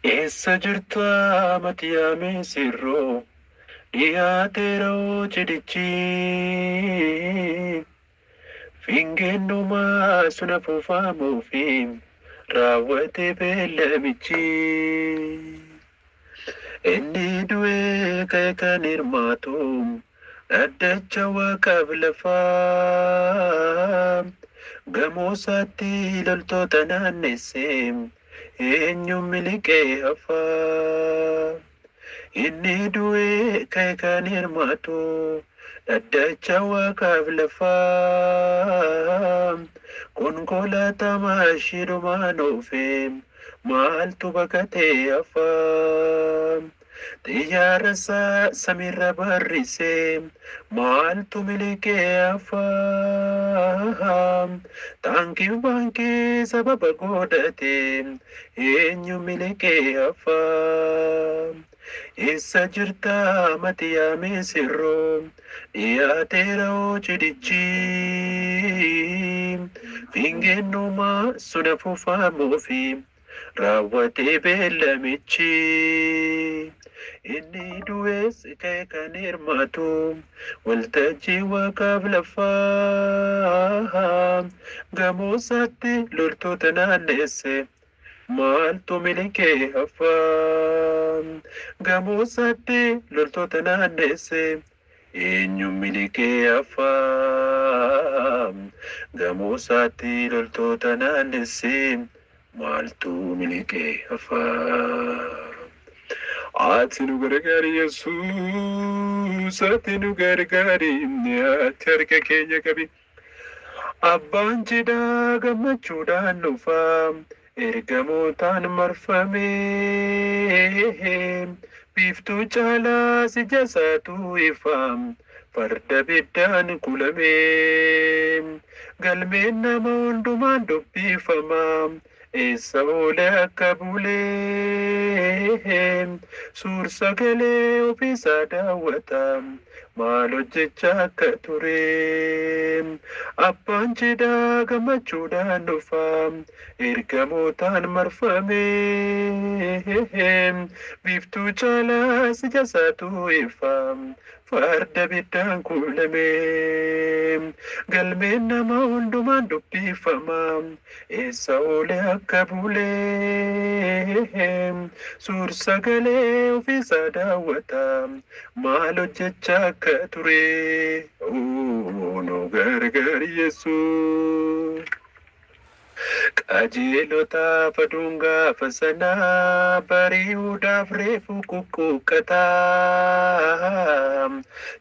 Essa jirta matiyame sirro dhiyaatero jedhichi fingennuma suna fuufamuufi raawwate beellamichi inni du'e ka'e kan hirmaatu dhaddacha waaqaaf lafaa gamoo isaatti loltoota naannessee eenyu miliqee hafaa inni du'e ka'e kan hirmaatu dhaddacha waaqaaf lafaa konkolaatamaa shirumaan oofee maaltu baqatee hafaa xiyyaara samiirra barrisee maaltu miliqee hafaa taankiin baankii sababa godhatee eenyu miliqee hafaa essa jirta matiyame sirro dhiyaateera jedhichi fingennuma suna fuufamuufi raawwate beellamichi inni du'es ka'e kan hirmaatu waltajjii waaqaaf lafaa gamoo isaatti loltoota naannesse maaltu miliqee hafaa gamoo isaatti loltoota naannesse eenyu miliqee hafaa gamoo isaatti loltoota naannesse maaltu miliqee hafaa ati nu gargaari Yesuus ati nu gargaari ati harka keenya qabi abbaan jedhaa gammachuudhaan dhufaa ergamootaan marfamee biiftuu caalaa si jasaatu ifaam farda biddaan kulamee galmeen nama hundumaan dubbifamaa eessa oole akka bulee suur sagalee ofiisaa daawwataa maal hojjechaa akka ture abbaan jedhaa gammachuudhaan dhufaa ergamootaan marfamee biiftuu caalaa si jasaatu ifaa farda biddaan kulamee galmeen nama hundumaan dubbifamaa eessa oole akka bulee suur sagalee ofiisaa daawwataa maal hojjechaa akka ture nu gargaari Yesuus qajeelotaaf aduun gaafa sanaa bari'uudhaaf reefu kukkukkataa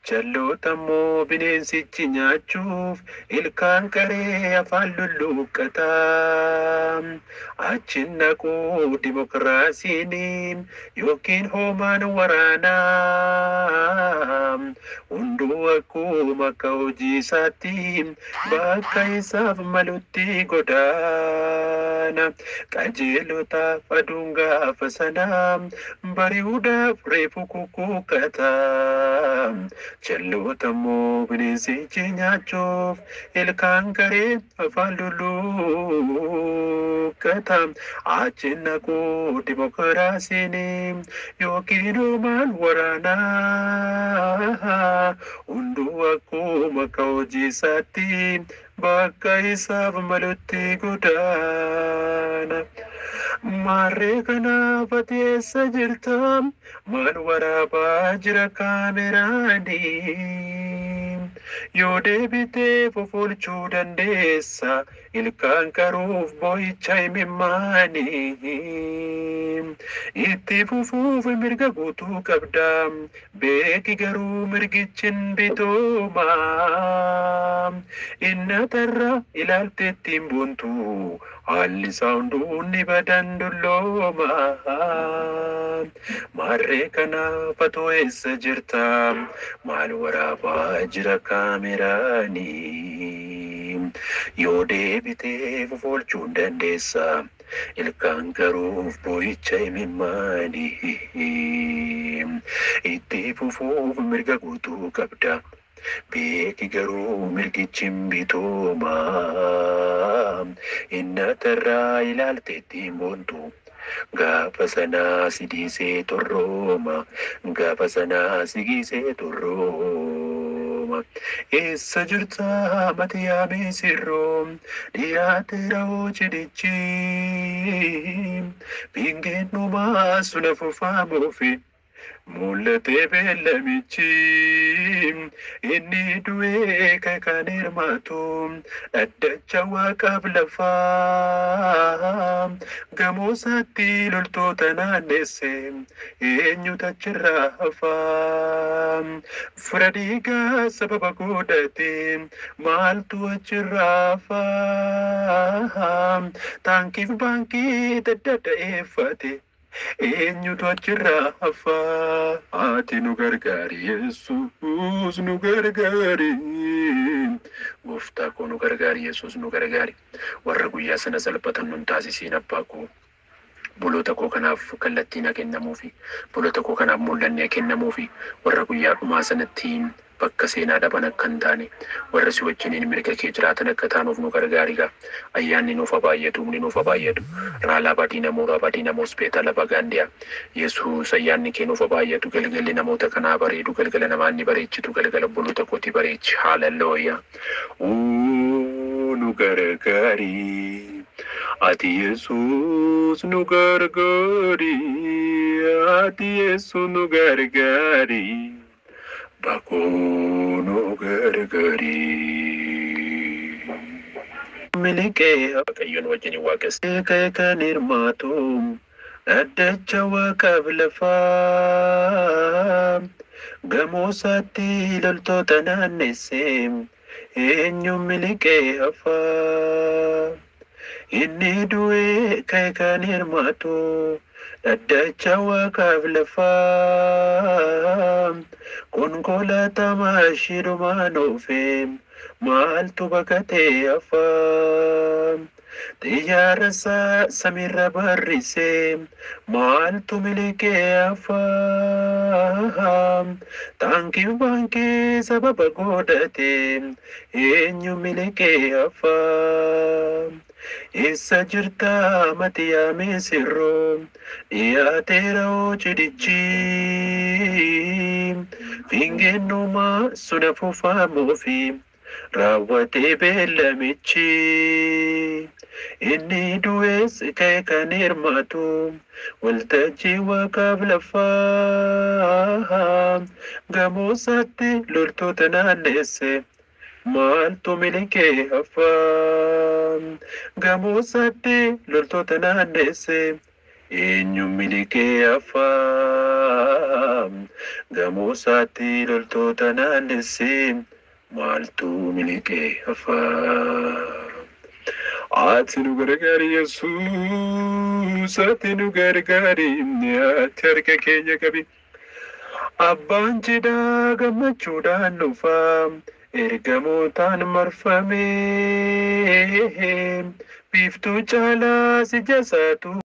jalloota immoo bineensichi nyaachuuf ilkaan qaree afaan lulluqqataa achin naquu dimokiraasiin yookiin hoomaan waraanaa hunduu akkuma akka hojii isaatti bakka isaaf malutti godaana qajeelotaaf aduun gaafa sanaa bari'uudhaaf reefu kukkukkataa jalloota immoo bineensichi nyaachuuf ilkaan qaree afaan lulluqqataa achin naquu dimokiraasiin yookiin hoomaan waraanaa hunduu akkuma akka hojii isaatti bakka isaaf malutti godaana maarree kanaaf ati eessa jirta maal waraabaa jira kaameraanii yoo deebitee fofolchuu dandeessa ilkaan qaruuf boo'icha imimmaanii itti fufuuf mirga guutuu qabda beeki garuu mirgichin bitoomaa innatarra ilaalteettiin boontu haalli isaa hunduu ni badan dulloomaa maarree kanaaf atoo eessa jirta maal waraabaa jira kaameraanii yoo deebitee fofolchuu dandeessa ilkaan qaruuf boo'icha imimmaanii itti fufuuf mirga guutuu qabda beeki garuu mirgichim bitooma inna tarraa ilaalteetti boontu gaafa sanaa sidiisee torrooma gaafa sanaa sigiisee torrooma eessa jirtaa matiyaamee sirroom dhiyaateera hojjedichi bingeen dhumaa suna fufaamuufi mul'atee beellamichi inni du'ee kan hirmaatu dhaddacha waaqaaf lafaa gamoo isaatti loltoota naannesse eenyutu achirraa hafaa fira dhiigaa sababa godhate maaltu achirraa hafaa taankiif baankii dadda'eeffate eenyutu achirraa hafaa ati nu gargaari Yesuus nu gargaari gooftaa koo nu gargaari Yesuus nu gargaari warra guyyaa sana salphatan nun taasisiin abbaa koo buloota koo kanaaf kallattiin kennamuufi buloota koo kanaaf mul'anni kennamuufi warra guyyaa dhumaa sanatti bakka seenaa dhaban akka hin taane warra si wajjiniin mirga kee jiraatan akka taanuuf nu gargaariga ayyaanni nuuf baay'atu humni nuuf baay'atu raalaa badii namoos beetala bagaandiyaa Yesuus ayyaanni kee nuuf baay'atu galgalli namoota kanaa bareedu galgala namaan ni bareechitu galgala buloota kooti bareechi haalelooyaa nu gargaari ati Yesuus nu gargaari ati Yesuus nu gargaari Bakono gargari milike waaqayyoon wajjin waaqes kan hirmaatu addacha waaqaaf lafaa gamoo isaatti loltoota naannesse eenyu milike hafaa inni du'ee kan hirmaatu addacha waaqaaf lafaa konkolaataa shirumaan oofee maaltu baqatee hafaa xiyyaara samiirra barrisee maaltu milikee hafaa taankiif baankii sababa godhate eenyu milikee hafaa eessa jirtaa matiyaamee sirroo dhiyaateera hojjedichi bingeen dhumaa suna fufaamuufi raawwatee beellamichi inni du'ees kan hirmaatu waltajjii waaqaaf lafaa gamoo isaatti loltoota naannesse maaltu milikee hafaa gamoo isaatti loltoota naannesse eenyu milikee hafaa gamoo isaatti loltoota naannesse maaltu milikee hafaa ati nu gargaari Yesuus ati nu gargaari ati harka keenya qabi abbaan jedhaa gammachuudhaan dhufaa ergamootaan marfamee biiftuu caalaa si jasaatu